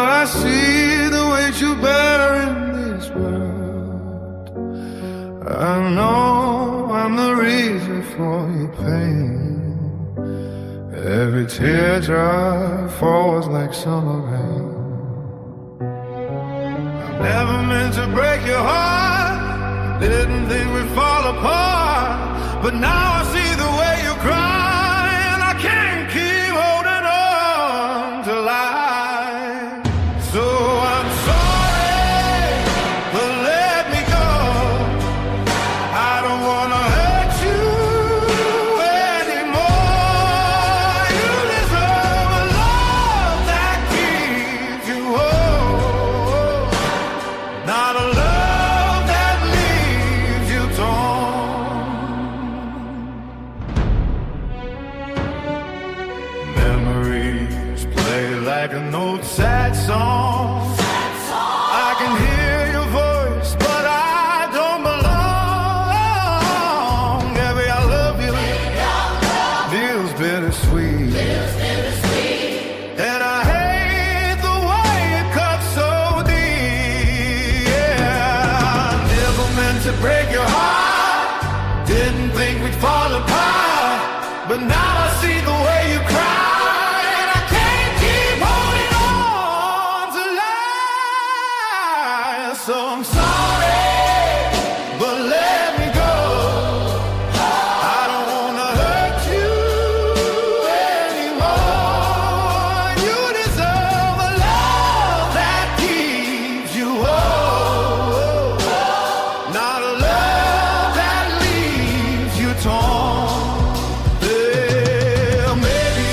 I see the weight you bear in this world. I know I'm the reason for your pain. Every teardrop falls like summer rain. I never meant to break your heart, didn't think we'd fall apart, but now I see the way you cry, and I can't keep holding on to life. So I'm sorry, but let me go. I don't wanna hurt you anymore. You deserve a love that keeps you whole, not a love that leaves you torn. Memories play like an old sad song. I can hear your voice, but I don't belong. Every I love you feels bittersweet, and I hate the way it cuts so deep. Yeah, never meant to break your heart, didn't think we'd fall apart, but now I see the way you cry, and I can't keep holding on to life. So I'm sorry, but let me go. I don't wanna hurt you anymore. You deserve a love that keeps you whole, not a love that leaves you torn. Yeah, maybe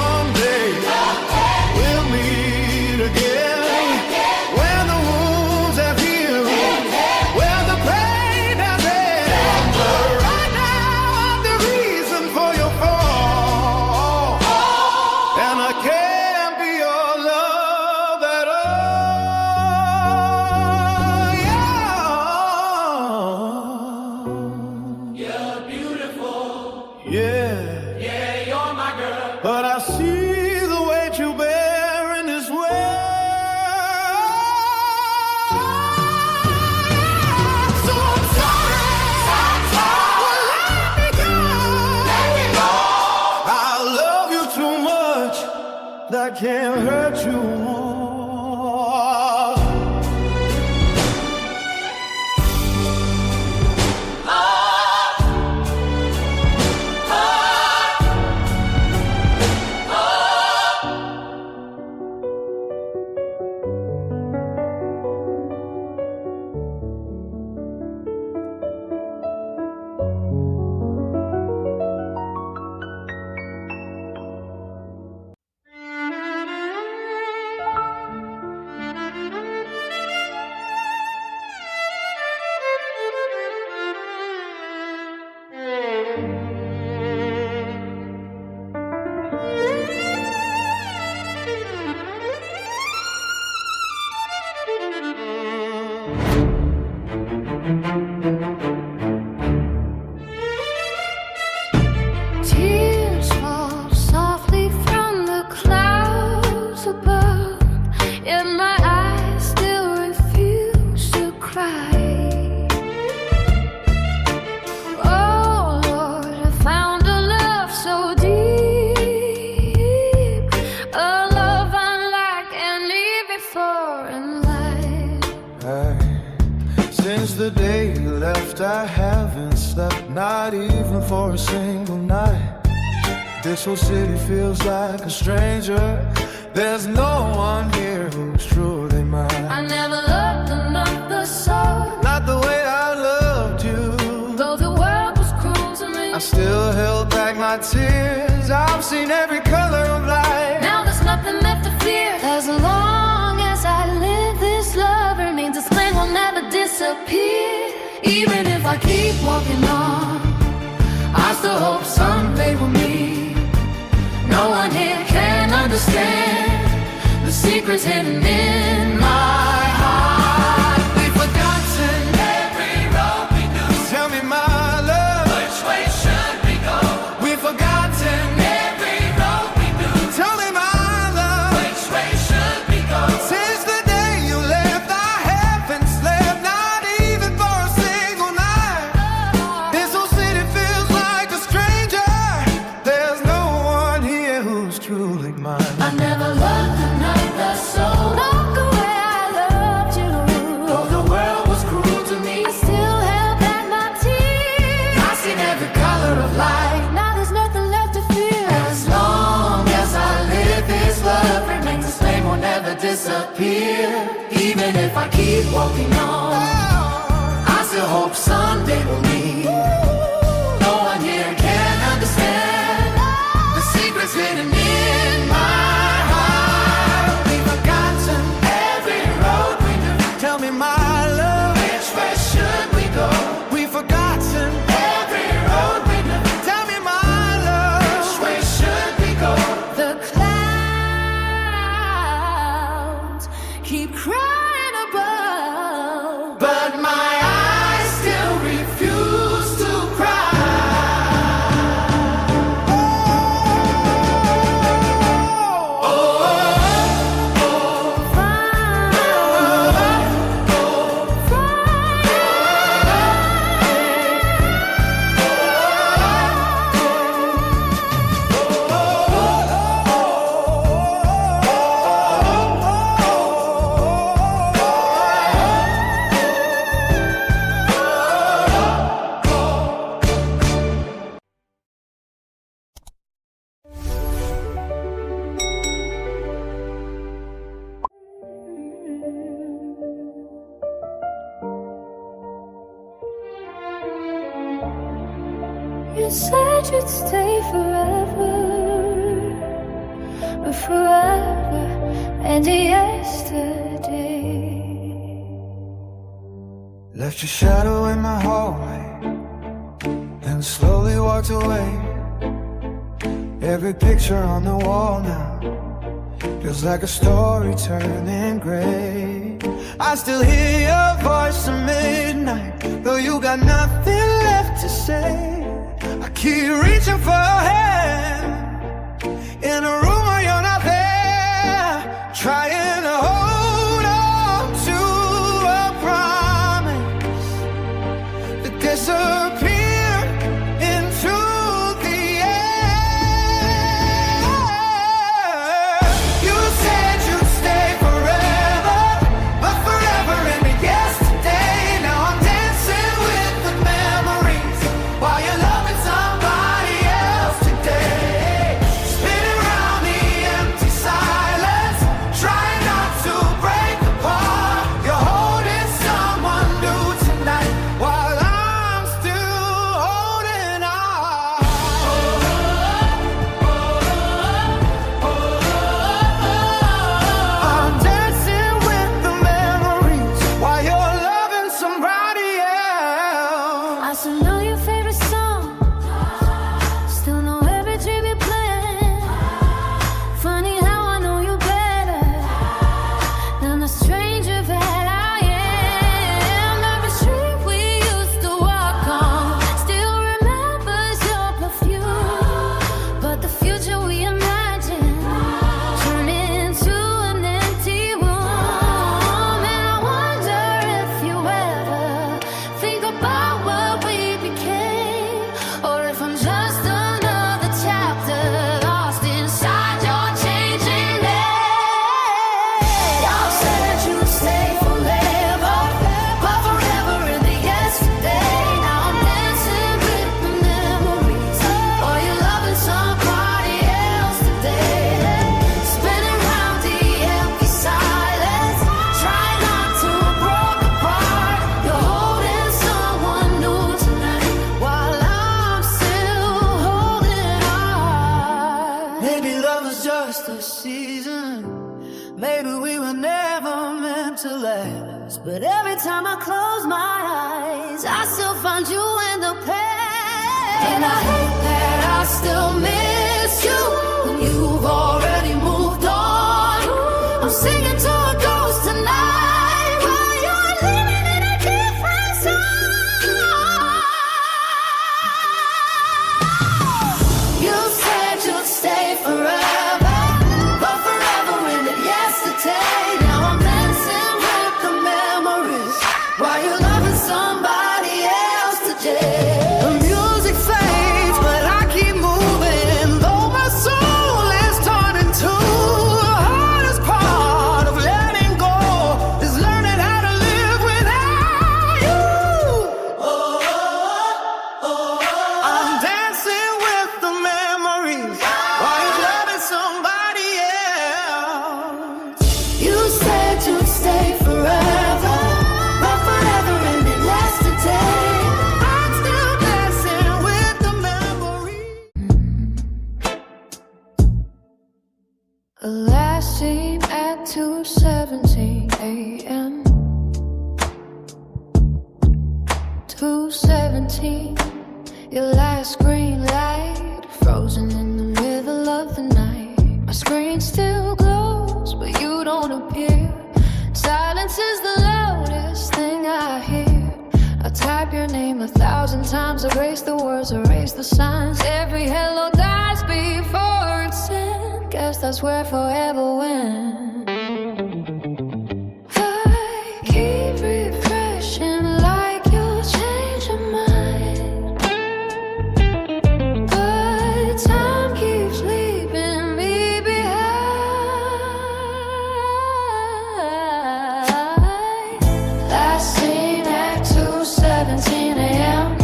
one day we'll meet again, when the wounds have healed, when the pain has ended. But right now I'm the reason for your fall, and I can't be your love at all. Yeah. You're beautiful, Yeah, yeah, you're my girl. but I see the weight you bear in this world. So I'm sorry, well, let me go. I love you too much, that can't hurt you more. Tears fall softly from the clouds above, yet my eyes still refuse to cry. Oh Lord, I found a love so deep, a love unlike any before in life. Since the day you left, I haven't slept, not even for a single night. This whole city feels like a stranger. There's no one here who's truly mine. I never loved another soul, Not the way I loved you. though the world was cruel to me. I still held back my tears. I've seen every color of life. Now there's nothing left to fear. As long as I live, this love remains. This flame will never disappear. Even if I keep walking on, I still hope someday we'll meet. No one here can understand the secrets hidden in my heart. We've forgotten every road we knew. Tell me, my love, Which way should we go? we've forgotten every road we knew. Tell me, my love, Which way should we go? disappear. Even if I keep walking on, I still hope someday we'll meet. No one here can understand the secrets hidden in my heart. We've forgotten every road we knew. Tell me, my love, Which way should we go? we've forgotten. Every road we knew. Tell me, my love, Which way should we go? The clouds keep crying above, But my eyes still refuse to cry. You said you'd stay forever, forever and yesterday. left your shadow in my hallway, then slowly walked away. Every picture on the wall now feels like a story turning gray. I still hear your voice at midnight, though you got nothing left to say. I keep reaching for a hand in a room where you're not there, trying to hold on to a promise that disappeared into the air. You said you'd stay forever, but forever into yesterday. Now I'm dancing with the memories while you're loving somebody else today. Spinning around the empty silence, trying not to break apart. You're holding someone new tonight while I'm still holding on. I'm dancing with the memories while you're loving somebody else. I still know your favorite song, still know every dream you plan. Funny how I know you better than the stranger that I am. Every street we used to walk on still remembers your perfume, but the future we imagined turned into an empty room. And I wonder if you ever think about what we became, or if I'm just another chapter lost inside your changing name. Y'all said you'd stay forever, but forever in the yesterday. Now I'm dancing with the memories while you're loving somebody else today. Spinning round the empty silence, trying not to break apart. You're holding someone new tonight while I'm still holding on. Maybe love was just a season. Maybe we were never meant to last. But every time I close my eyes, I still find you in the past. And I hate that I still miss you when you've already moved on. I'm singing to a ghost tonight while you're living in a different song. You said you'd stay forever, but forever into yesterday. Now I'm dancing with the memories while you're loving somebody else today. The music fades, but I keep moving, though my soul is torn in two. The hardest part of letting 2:17 a.m. 2:17, your last green light, frozen in the middle of the night. My screen still glows, but you don't appear. Silence is the loudest thing I hear. I type your name 1,000 times, erase the words, erase the signs. Every hello dies before it's sent. Guess that's where forever went. I keep refreshing like you'll change your mind, but time keeps leaving me behind. Last seen at 2:17 a.m.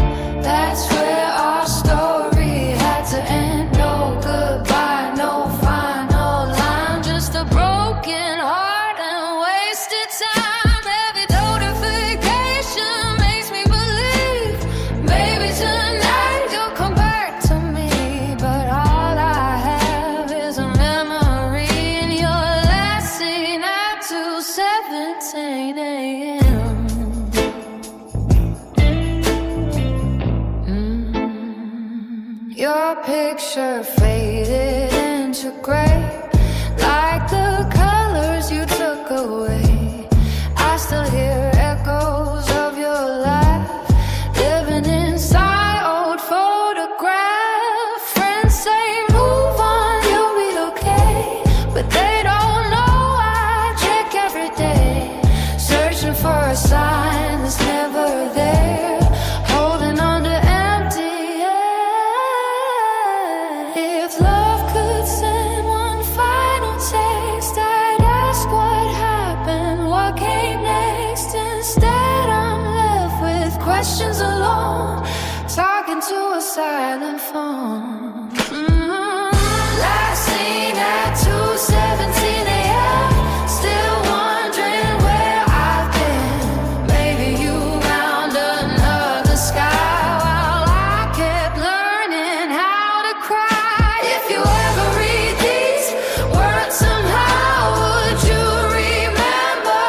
That's where our story had to end. No goodbye, no final line, just a broken heart and wasted time. Every notification makes me believe maybe tonight you'll come back to me, but all I have is a memory in your last scene at 2:17 a.m. Your picture faded into gray, like the colors you took away. I still hear echoes of your laugh, living inside old photographs. Friends say move on, you'll be okay, but they don't know I check every day, searching for a sign that's never there, holding on to empty air. If love could send one final text, I'd ask what happened, what came next. Instead, I'm left with questions alone, talking to a silent phone. Last seen at 2:17 a.m. Still wondering where I've been. Maybe you found another sky while I kept learning how to cry. If you ever read these words somehow, would you remember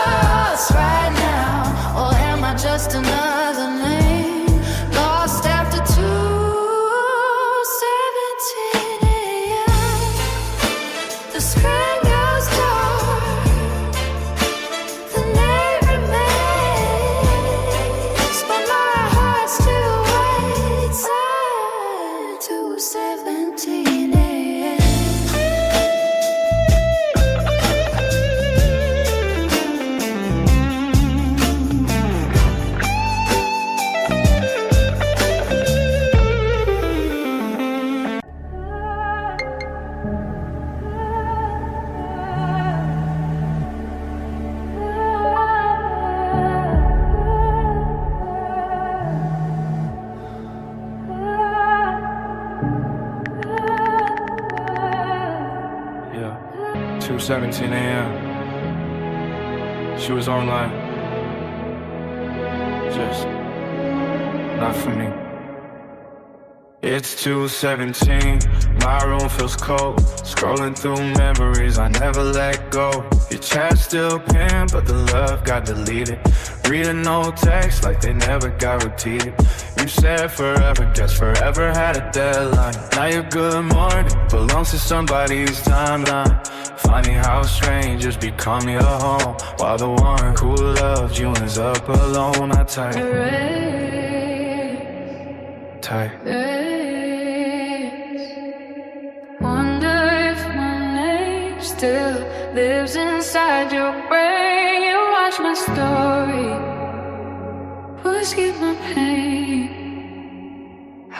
us right now? Or am I just another name lost after 2:17 a.m.? The screen goes dark, the name remains, but my heart still waits at 2:17 a.m. Yeah, 2:17 a.m. She was online. Just not for me. It's 2:17, my room feels cold. Scrolling through memories I never let go. Your chat still pinned, but the love got deleted. Reading old texts like they never got repeated. You said forever, guess forever had a deadline. Now your good morning belongs to somebody's timeline. Funny how strangers become your home, while the one who loved you ends up alone. I type tight. Wonder if my name still lives inside your brain. You watch my story, escape my pain.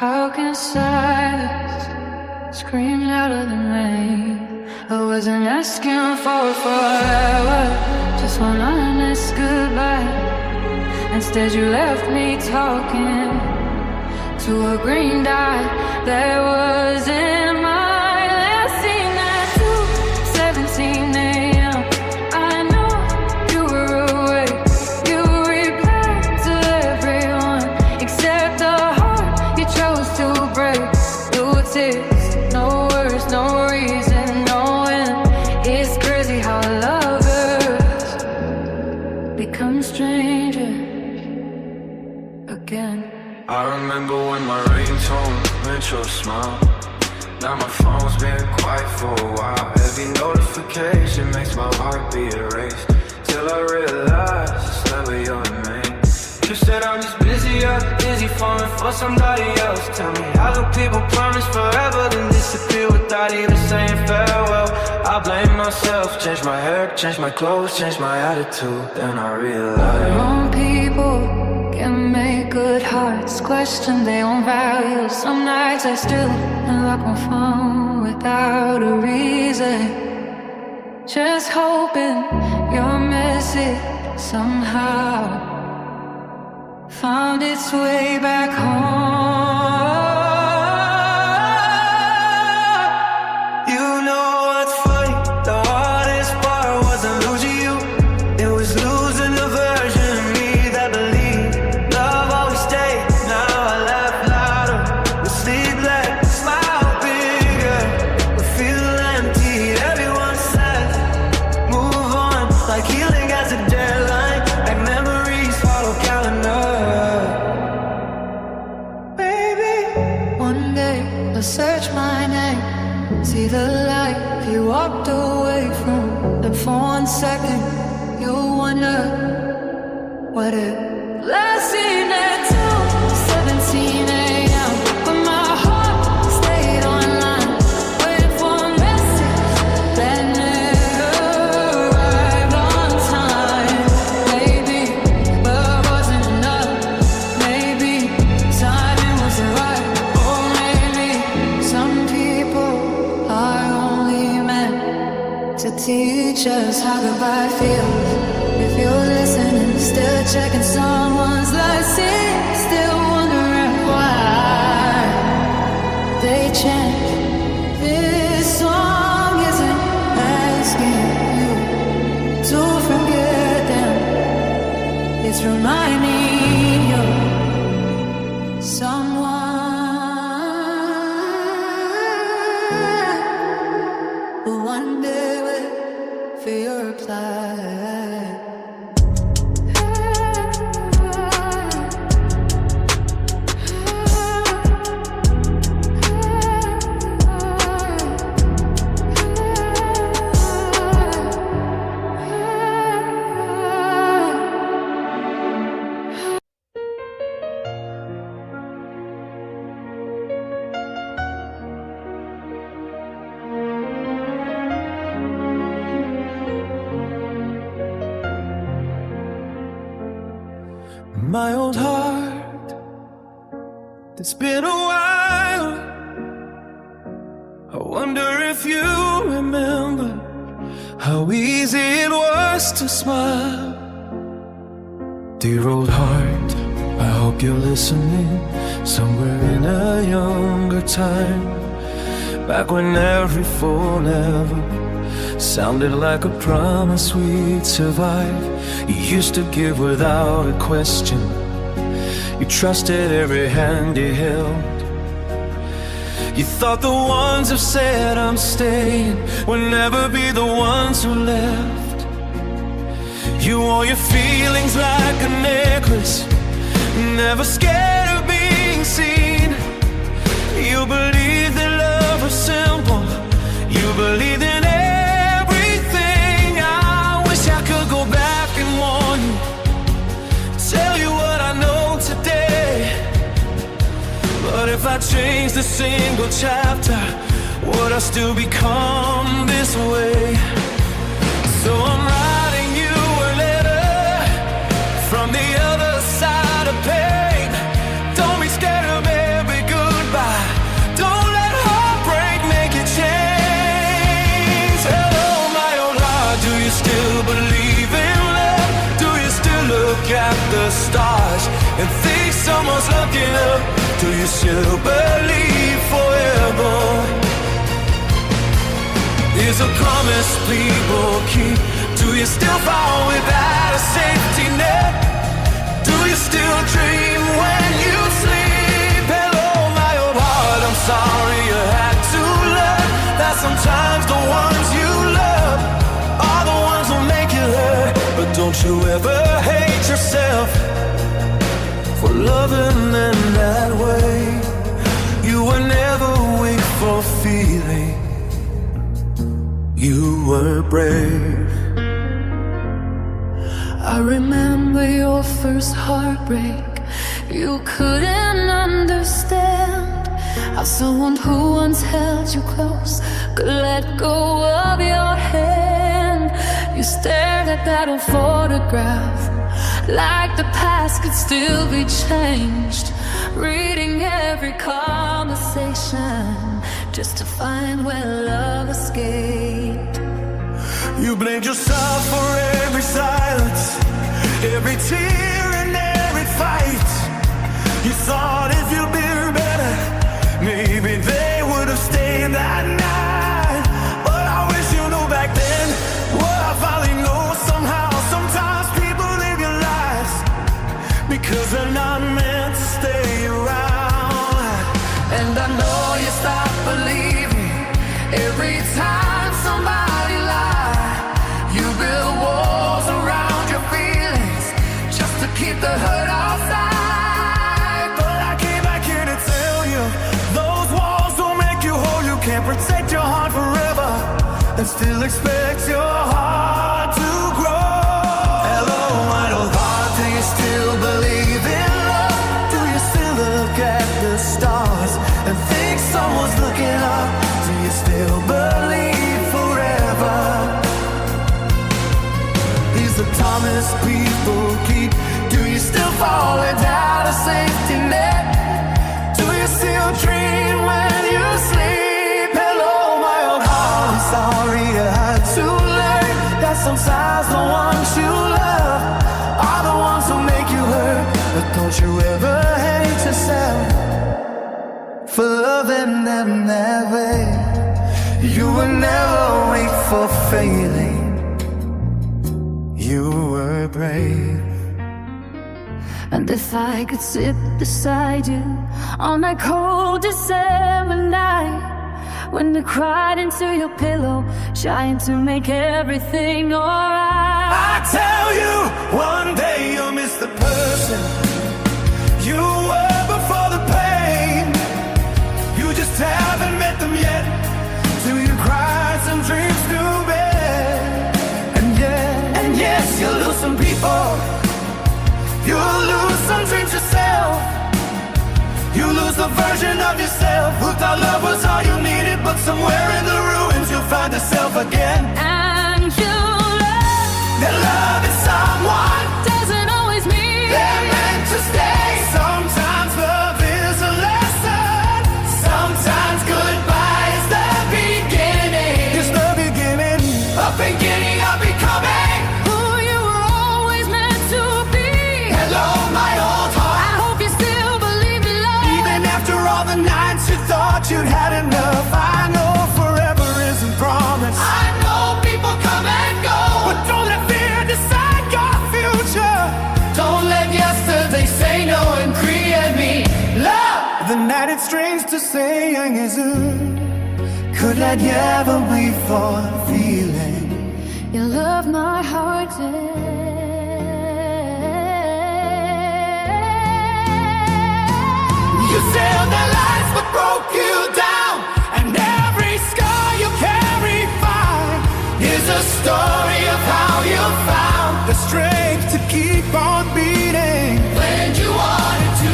How can silence scream louder than rain? I wasn't asking for forever, just one honest goodbye. Instead you left me talking to a green dot that wasn't mine. Last seen at 2:17 a.m. I know you were awake. You replied to everyone except the heart you chose to break. New tears, no words, no reason, no end. It's crazy how a lover become strangers again. I remember when my ringtone meant your smile. Now my phone's been quiet for a while. Every notification makes my heart beat erased. Till I realize it's never your name. You said I'm just busy falling for somebody else. Tell me, how do people promise forever then disappear without even saying farewell? I blame myself, change my hair, change my clothes, change my attitude. Then I realize Wrong people can make good hearts question their own value. Some nights I still unlock my phone without a reason, just hoping your message somehow found its way back home. you know what's funny? The hardest part wasn't losing you. It was losing the version of me that believed love always stayed. Now I laugh louder, we sleep less, smile bigger, we feel empty. Everyone says move on, like healing has a deadline, like memories follow calendar. Baby, One day I'll search my name, see the light you walked away from. And for 1 second you'll wonder what it last seen at 2:17 a.m. But my heart stayed online, waiting for a message that never arrived on time. Maybe love wasn't enough, maybe timing wasn't right, or maybe some people are only meant to teach us how goodbye feels. If you're listening, still checking someone's life, still wondering why they change. This song isn't asking you to forget them, it's reminding you someone who one day will for your reply. My old heart, it's been a while. I wonder if you remember how easy it was to smile. Dear old heart, I hope you're listening. Somewhere in a younger time, back when every phone ever sounded like a promise we'd survive. You used to give without a question, you trusted every hand you held. You thought the ones who said I'm staying would never be the ones who left. You wore your feelings like a necklace, never scared of being seen. You believed that love was simple, you believed in everything. I wish I could go back and warn you, tell you what I know today. But if I changed a single chapter, would I still become this way? So I'm writing you a letter from the other side of pain. Don't be scared of every goodbye, don't let heartbreak make you change. Hello my old heart, do you still believe in love? Do you still look at the stars and think someone's looking up? Do you still believe forever is a promise people keep? Do you still fall without a safety net? Do you still dream when you sleep? Hello my old heart, I'm sorry you had to learn that sometimes the ones you love are the ones who make you hurt. But don't Don't you ever hate yourself for loving in that way. You were never weak for feeling. You were brave. I remember your first heartbreak. You couldn't understand how someone who once held you close could let go of your hand. You stared at that old photograph like the past could still be changed, reading every conversation just to find where love escaped. You blamed yourself for every silence, every tear and every fight. You thought if you'd been better, maybe they would have stayed that night. But I wish you knew back then what I finally know somehow. Sometimes people live your lives because they're not meant to stay around. And I know you stop believing every time somebody lies. You build walls around your feelings just to keep the hurt outside. But I came back here to tell you, those walls don't make you whole. You can't protect your heart forever and still expect your heart to grow. Hello, my old heart, do you still believe in love? Do you still look at the stars and think someone's looking up? Do you still believe forever? These are Thomas people keep. Do you still fall without a safety net? Do you still dream when you sleep? Hello, my old heart, I'm sorry you had to learn that sometimes the ones you love are the ones who make you hurt. But don't you ever hate yourself for loving them that way. You were never weak for failing. You were brave. And if I could sit beside you on that cold December night, when you cried into your pillow, trying to make everything alright, I tell you, one day you'll miss the person you were before the pain. You just haven't met them yet, till you cried some dreams to bed. And yes, you'll lose some people. You'll lose some dreams yourself. You lose the version of yourself who thought love was all you needed. But somewhere in the ruins you'll find yourself again. and you love That love is someone doesn't always mean they're meant to stay. Sometimes love is a lesson. Sometimes goodbye is the beginning. It's the beginning. A beginning of becoming who you were always meant to be. hello, my old I heart. hope you still believe in love. Even after all the nights you thought you'd had enough, I know forever isn't promised. I know people come and go, But don't let fear decide your future. don't let yesterday say no and create me love. The night it's strange to say is could that ever be for feeling? You love my heart. You sailed the lights but broke you down, and every scar you carry fine is a story of how you found the strength to keep on beating When you wanted to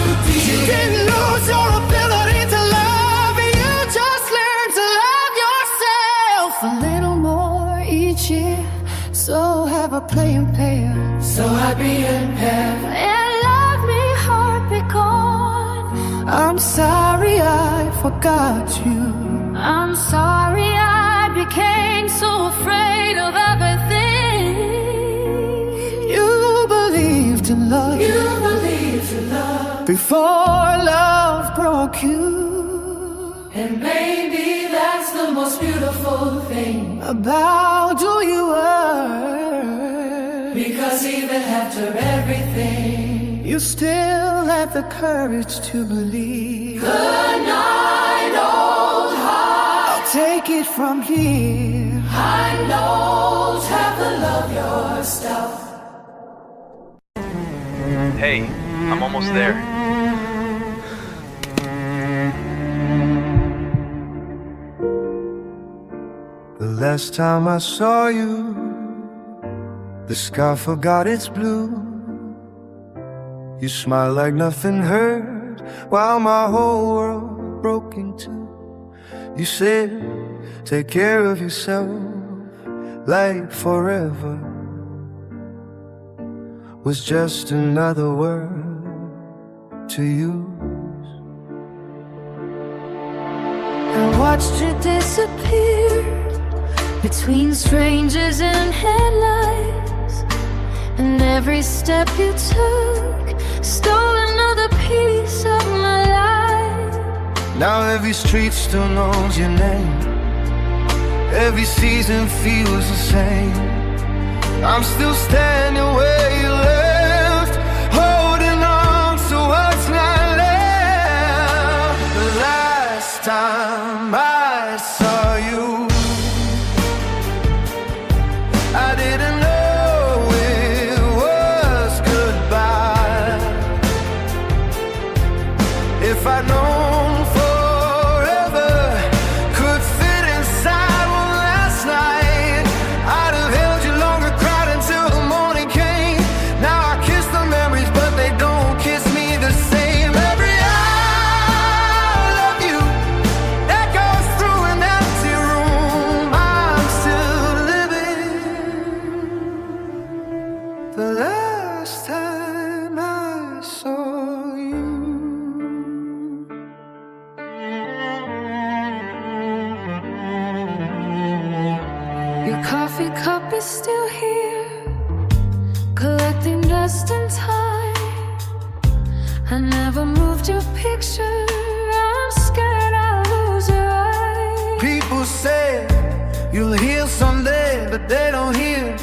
You deep, didn't lose your ability to love, you just learned to love yourself. A little more each year, so have a playing pair. so happy and pair. And love me, heart be gone. I'm sorry I forgot you. I'm sorry I became so afraid of everything. You believed in love You believed in love, before love broke you. and maybe that's the most beautiful thing. About who you were, Because even after everything, you still had the courage to believe. good night, old heart. I'll take it from here. I know have to love yourself. Hey, I'm almost there. The last time I saw you, the sky forgot its blue. You smiled like nothing hurt, while my whole world broke in two. You said, take care of yourself, like forever was just another word to use. I watched you disappear between strangers and headlights, and every step you took stole another piece of my life. Now every street still knows your name, every season feels the same. I'm still standing where you left, holding on to what's not left. The last time I saw you, I didn't know it was goodbye. If I'd known forever could fit inside one last night, I'd have held you longer, cried until the morning came. Now I kiss the memories, but they don't kiss me the same. Every I love you echoes through an empty room. I'm still living. The last time I saw you. Your coffee cup is still here, collecting dust and time. I never moved your picture, I'm scared I'll lose your eye. People say you'll heal someday, but they don't hear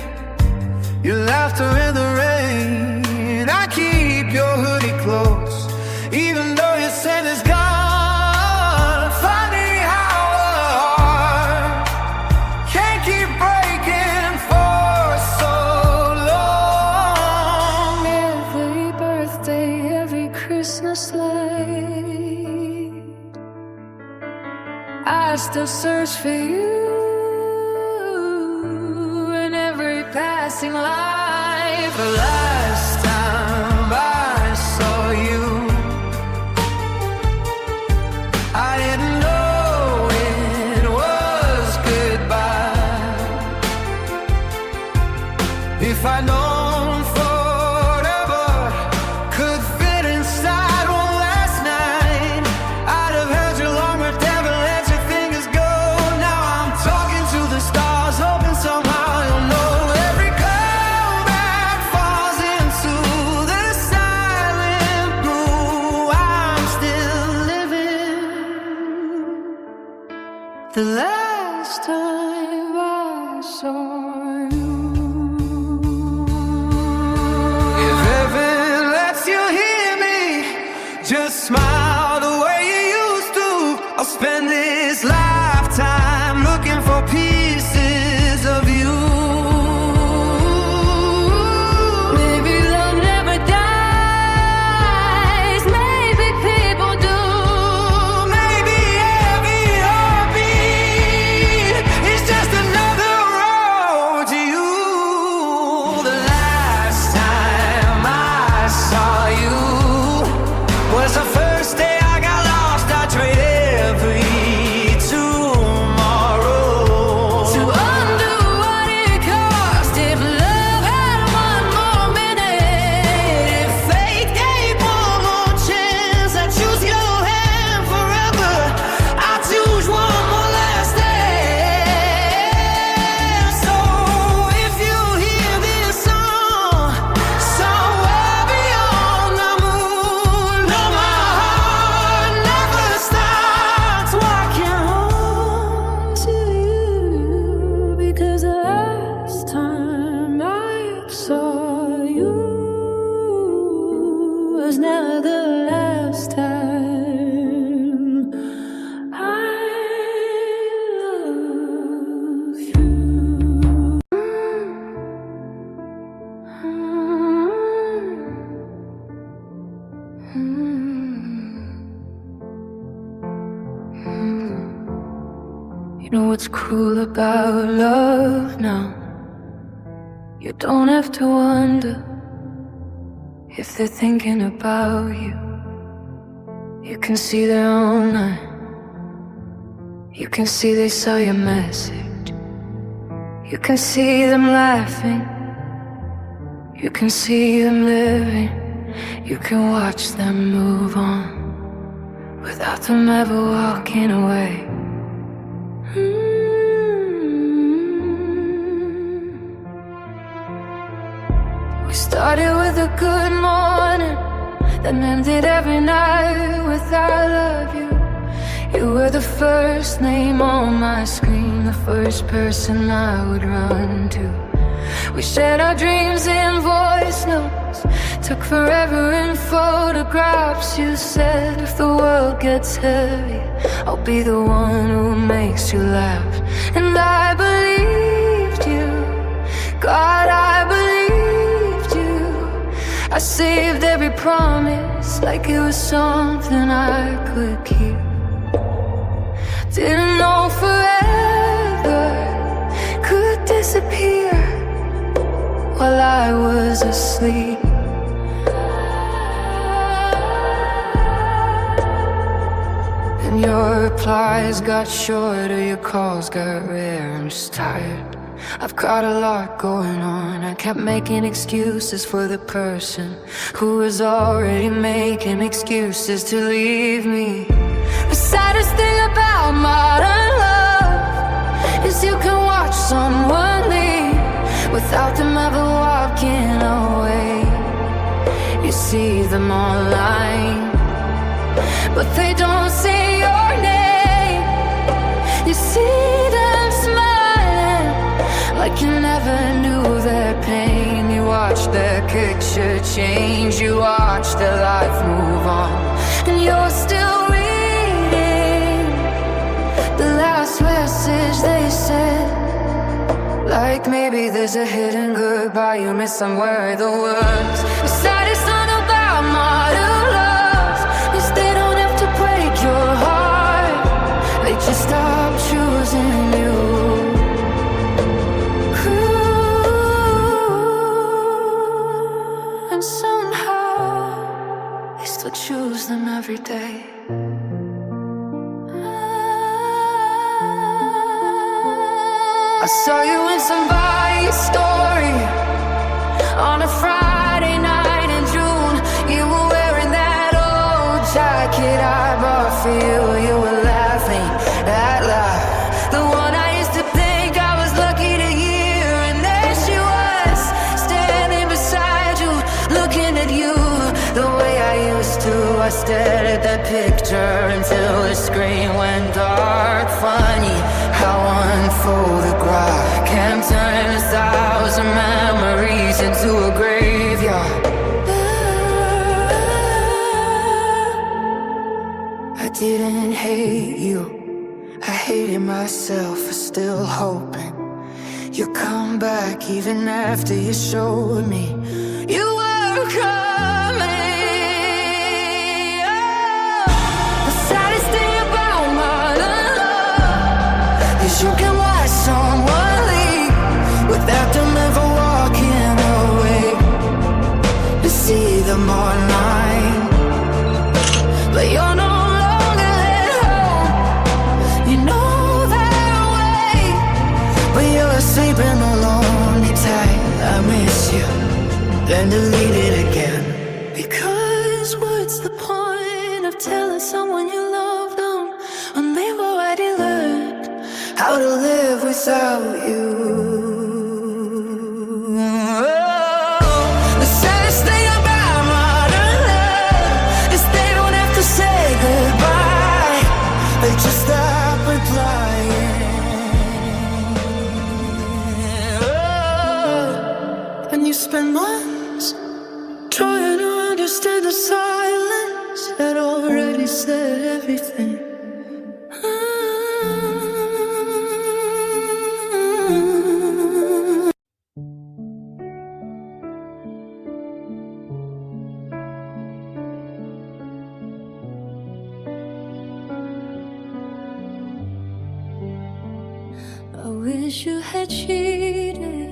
your laughter in the rain. I keep your hoodie close, even though your scent is gone. Funny how a heart can't keep breaking for so long. Every birthday, every Christmas light, I still search for you in every passing life. The last time I saw you, I didn't know it was goodbye. If I'd known forever could fit inside one last night, I'd have held you longer, never let your fingers go. Now I'm talking to the stars, hoping somehow you'll know. Every comeback falls into the silent blue. I'm still living. The last time I saw you. If heaven lets you hear me, just smile the way you used to. I'll spend this lifetime looking for pieces of you. Maybe love never dies, maybe people do. Maybe every heartbeat You know what's cruel about love now? You don't have to wonder if they're thinking about you. You can see their own eye. You can see they saw your message. You can see them laughing. You can see them living. You can watch them move on without them ever walking away. We started with a good morning, then ended every night with I love you. You were the first name on my screen, the first person I would run to. We shared our dreams in voice notes, took forever in photographs. You said if the world gets heavy, I'll be the one who makes you laugh. And I believed you, God, I believed you. I saved every promise like it was something I could keep. Didn't know forever could disappear while I was asleep. And your replies got shorter, your calls got rare. I'm just tired, I've got a lot going on. I kept making excuses for the person who was already making excuses to leave me. The saddest thing about modern love is you can watch someone leave without them ever walking away. You see them online, but they don't say your name. You see them smiling like you never knew their pain. You watch their picture change, you watch their life move on, and you're still reading the last message they sent. Like maybe there's a hidden goodbye you miss somewhere. The words, the saddest song about modern love is they don't have to break your heart, they just stop choosing you. And somehow I still choose them every day. I saw you in somebody's story on a Friday night in June. You were wearing that old jacket I bought for you. You were laughing out loud, the one I used to think I was lucky to hear. And there she was, standing beside you, looking at you the way I used to. I stared at that picture until the screen went dark. Funny how one photograph can turn 1,000 memories into a graveyard. I didn't hate you, I hated myself for still hoping you'd come back even after you showed me you were coming. The saddest thing about modern love is you can watch someone leave without them ever walking away. You see them online, but you're no longer at home. You know that way, but you're sleeping alone. You tight, I miss you, then delete it again. Because what's the point of telling someone you love them when they've already learned how to live without you? The saddest thing about modern love is they don't have to say goodbye, they just stop replying. And you spend months trying to understand the silence that already said everything. wish you had cheated,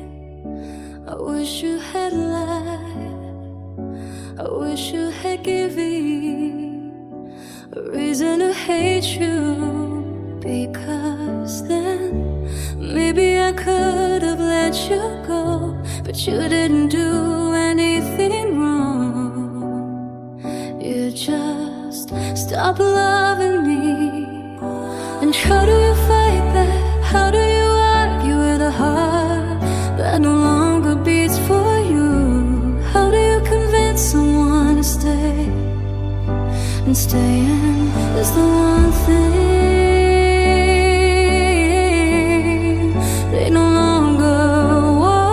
I wish you had lied, I wish you had given a reason to hate you. Because then maybe I could have let you go, but you didn't do anything wrong. You just stopped loving me. And how do you fight that? How do you argue with a heart that no longer beats for you? How do you convince someone to stay? And staying is the one thing they no longer want.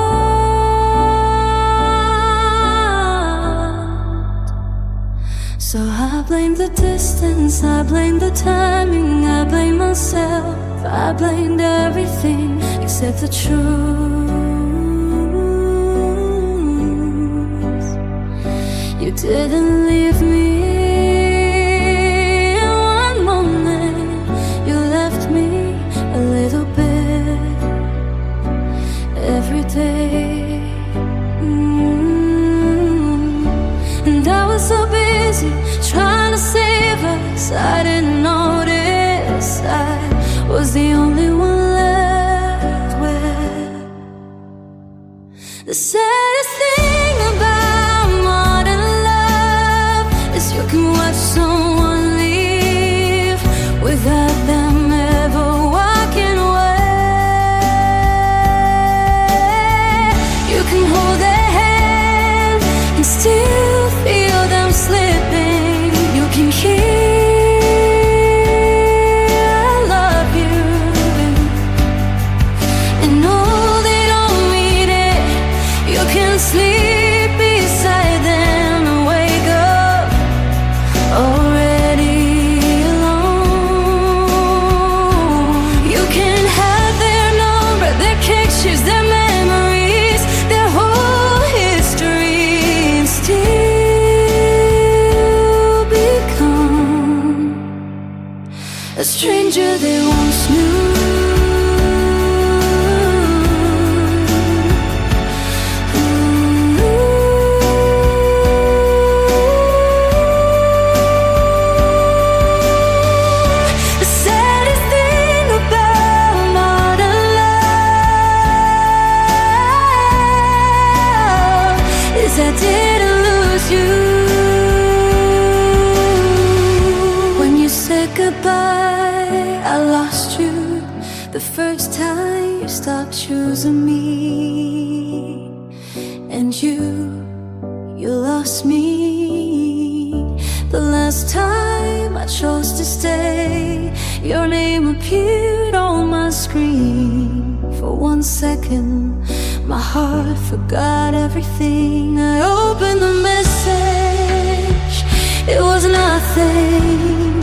So I blame the distance, I blame the timing, I blame myself, I blamed everything except the truth. You didn't leave me. In one moment you left me a little bit every day. And I was so busy trying to save us, I didn't notice I was the only one left with. The saddest thing about modern love is you can watch someone leave without them ever walking away. You can hold their hand and still feel them slipping. You can hear sleep beside them and wake up already alone. You can have their number, their pictures, their memories, their whole history, and still become a stranger they once knew. I didn't lose you. When you said goodbye, I lost you. The first time you stopped choosing me. And you lost me. The last time I chose to stay, your name appeared on my screen. For 1 second my heart forgot everything. I opened the message, it was nothing,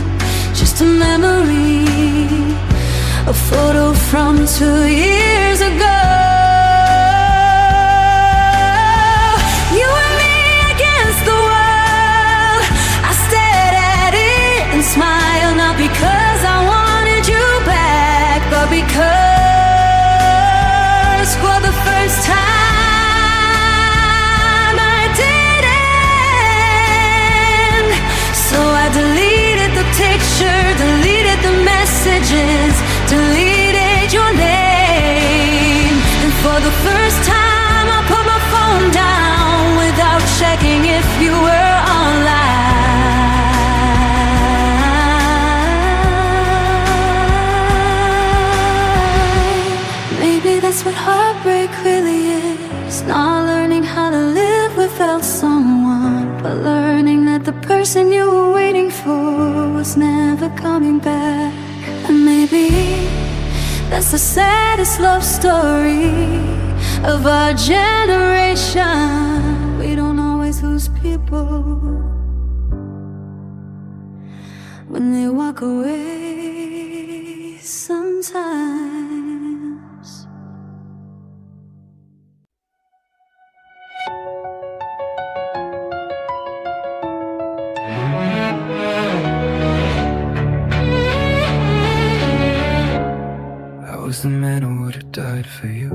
just a memory, a photo from 2 years ago. You and me against the world, I stared at it and smiled, not because I wanted you back, but because for the first time I didn't. So I deleted the picture, deleted the messages, deleted your name. And for the first time I put my phone down without checking if you were online. Maybe that's what heartbreak really is. Not learning how to live without someone, but learning that the person you were waiting for was never coming back. And maybe that's the saddest love story of our generation. We don't always lose people when they walk away sometimes. was the man who would have died for you.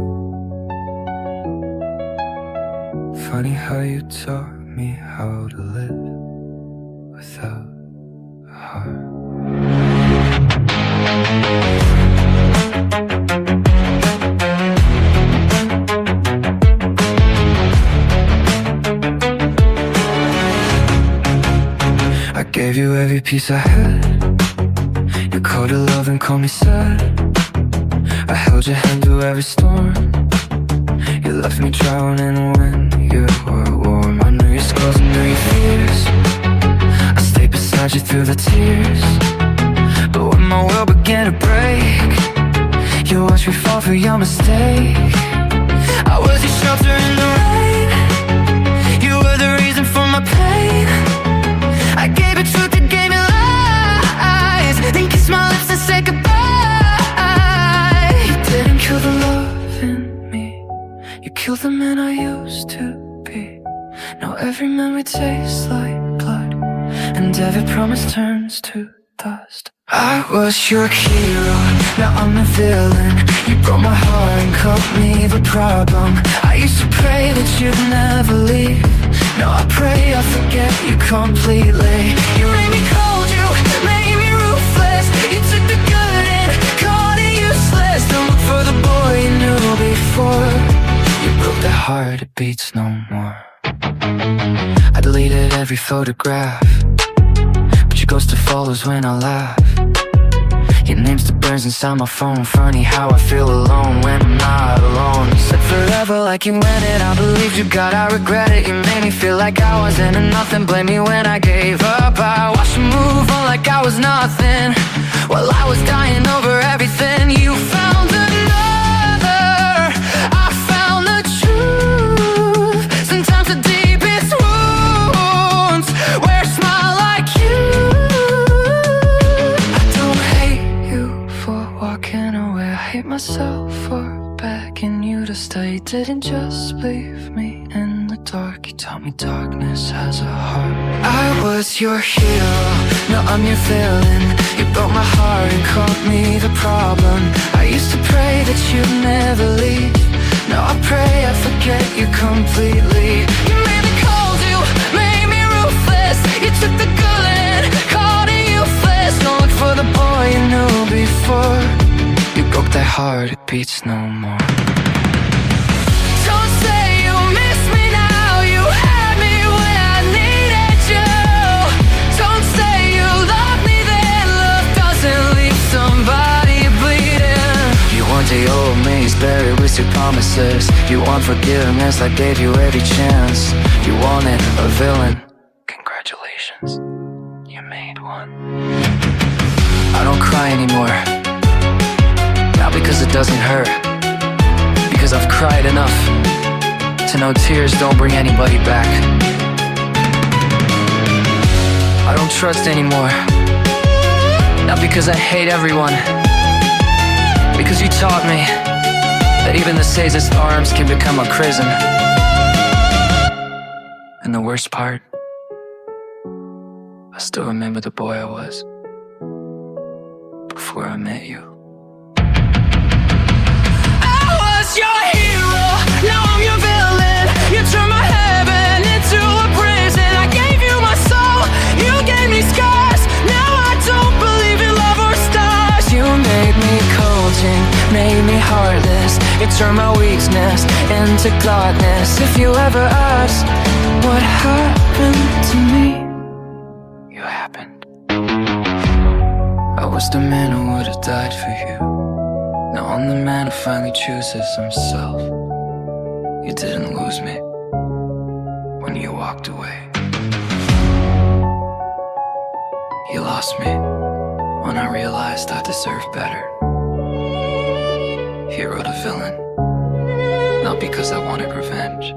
Funny how you taught me how to live without a heart. I gave you every piece I had. You called it love and called me sad. I held your hand through every storm. You left me drowning when you were warm. I knew your scars and knew your fears. I stayed beside you through the tears. But when my world began to break, you watched me fall for your mistake. I was your shelter in the rain. You were the reason for my pain. I gave you truth, you gave me lies. Then kissed my lips and said goodbye. You didn't kill the love in me. You killed the man I used to be. Now every memory tastes like blood, and every promise turns to dust. I was your hero, now I'm the villain. You broke my heart and called me the problem. I used to pray that you'd never leave. Now I pray I forget you completely. You made me cold, you made me ruthless. You took the good and called it useless. Don't look for the boy you knew before. You broke the heart, it beats no more. I deleted every photograph, but your ghost follows when I laugh. Your name still burns inside my phone. Funny how I feel alone when I'm not alone. You said forever like you meant it. I believed you, God, I regret it. You made me feel like I wasn't a nothing. Blame me when I gave up. I watched you move on like I was nothing, while I was dying over everything. You found another, I found the truth. Sometimes the deepest wounds wear a smile like you. Walking away, I hate myself for begging you to stay. You didn't just leave me in the dark. You taught me darkness has a heart. I was your hero, now I'm your villain. You broke my heart and called me the problem. I used to pray that you'd never leave. Now I pray I forget you completely. You made me cold, you made me ruthless. You took the good and called it useless. Don't look for the boy you knew before. You broke that heart, it beats no more. Don't say you miss me now. You had me when I needed you. Don't say you love me then. Love doesn't leave somebody bleeding. You want the old me, he's buried with your promises. You want forgiveness, I gave you every chance. You wanted a villain, congratulations, you made one. I don't cry anymore, not because it doesn't hurt, because I've cried enough to know tears don't bring anybody back. I don't trust anymore, not because I hate everyone, because you taught me that even the safest arms can become a prison. And the worst part, I still remember the boy I was before I met you. Your hero, now I'm your villain. You turned my heaven into a prison. I gave you my soul, you gave me scars. Now I don't believe in love or stars. You made me cold, you made me heartless. You turned my weakness into gladness. If you ever ask what happened to me, you happened. I was the man who would have died for you. Now I'm the man who finally chooses himself. You didn't lose me when you walked away. You lost me when I realized I deserved better. Hero to villain, not because I wanted revenge.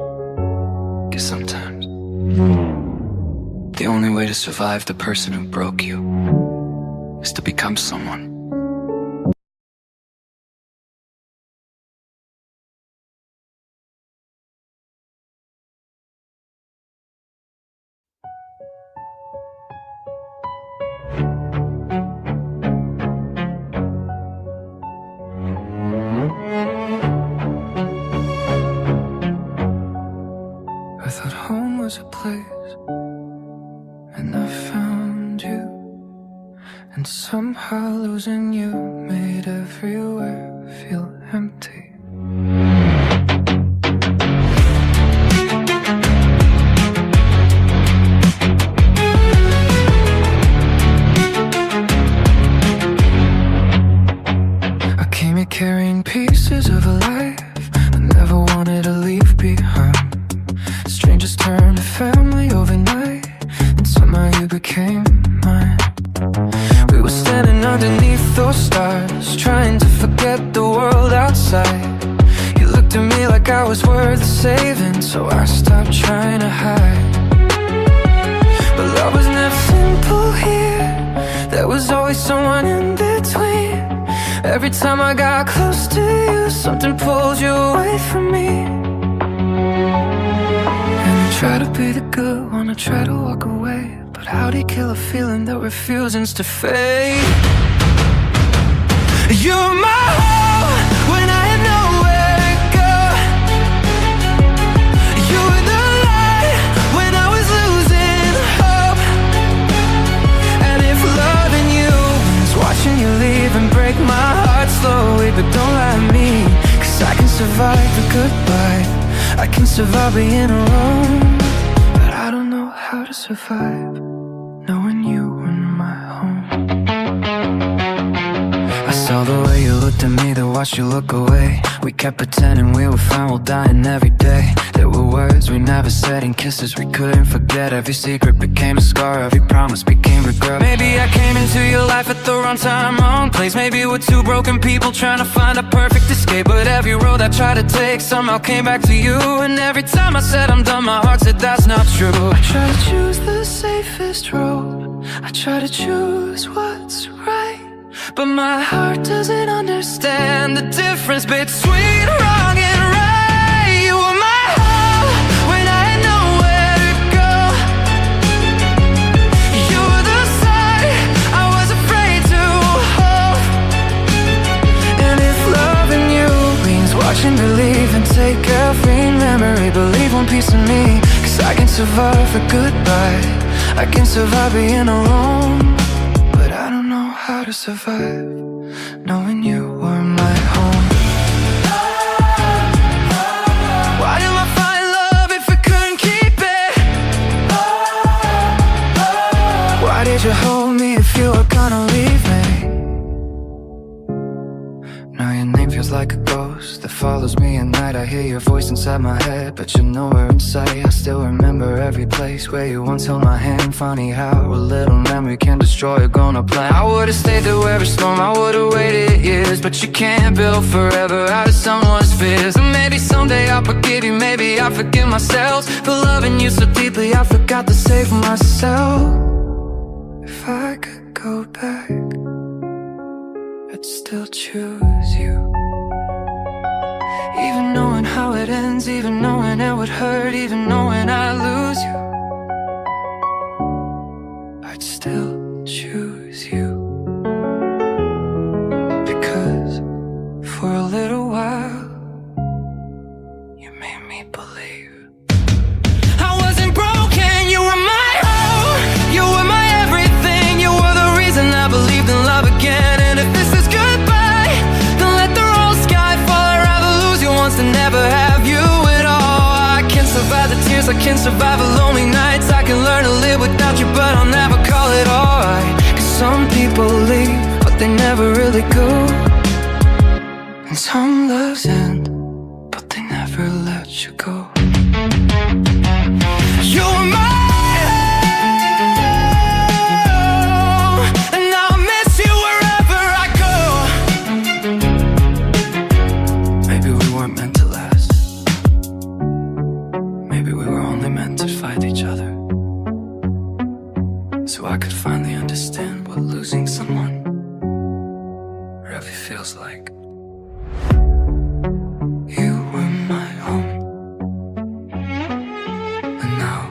'Cause sometimes the only way to survive the person who broke you is to become someone. home was a place, and I found you. And somehow losing you made everywhere feel empty. I came here carrying pieces of a life I never wanted to leave behind. Strangers turned to family overnight, and somehow you became mine. We were standing underneath those stars, trying to forget the world outside. You looked at me like I was worth saving, so I stopped trying to hide. But love was never simple here, there was always someone in between. Every time I got close to you, something pulled you away from me. And I try to be the good one, I try to walk away, but how do you kill a feeling that refuses to fade? You're my home when I had nowhere to go. You were the light when I was losing hope. And if loving you means watching you leave and break my heart slowly, but don't lie to me, 'cause I can survive the goodbye, I can survive being alone. But I don't know how to survive knowing you were my home. I saw the way you looked at me, that watched you look away. We kept pretending we were fine while dying every day. There were words we never said and kisses we couldn't forget. Every secret became a scar, every promise became regret. Maybe I came into your life at the wrong time, wrong place. Maybe we're two broken people trying to find a perfect escape. But every road I tried to take somehow came back to you. And every time I said I'm done, my heart said that's not true. I try to choose the safest road, I try to choose what's right, but my heart doesn't understand the difference between wrong and right. You were my home when I had nowhere to go. You were the side I was afraid to hold. And if loving you means watching me leave and take every memory, believe one piece of me, 'cause I can survive a goodbye, I can survive being alone. But I don't know how to survive knowing you were my home. Why did I find love if I couldn't keep it? Why did you hold me if you were gonna leave me? Now your name feels like a ghost that follows me at night. I hear your voice inside my head, but you're nowhere in sight. I still remember every place where you once held my hand. Funny how a little memory can destroy a grown-up plan. I would've stayed through every storm, I would've waited years, but you can't build forever out of someone's fears. And maybe someday I'll forgive you, maybe I'll forgive myself for loving you so deeply I forgot to save myself. If I could go back, I'd still choose you. Even knowing how it ends, even knowing it would hurt, even knowing I'd lose you, I'd still choose you. Because for a little while, you made me believe I wasn't broken, you were my home, you were my everything, you were the reason I believed in love again. And if this is goodbye, then let the whole sky fall. I'd rather lose you once than never have you at all. I can survive the tears, I can survive the lonely nights, I can learn to live without you, but I'll never call it alright. 'Cause some people leave, but they never really go. And some loves end, but they never let you go. You were my home, and I'll miss you wherever I go. Maybe we weren't meant to last. Maybe we were only meant to fight each other, so I could finally understand what losing someone really feels like. You were my home, and now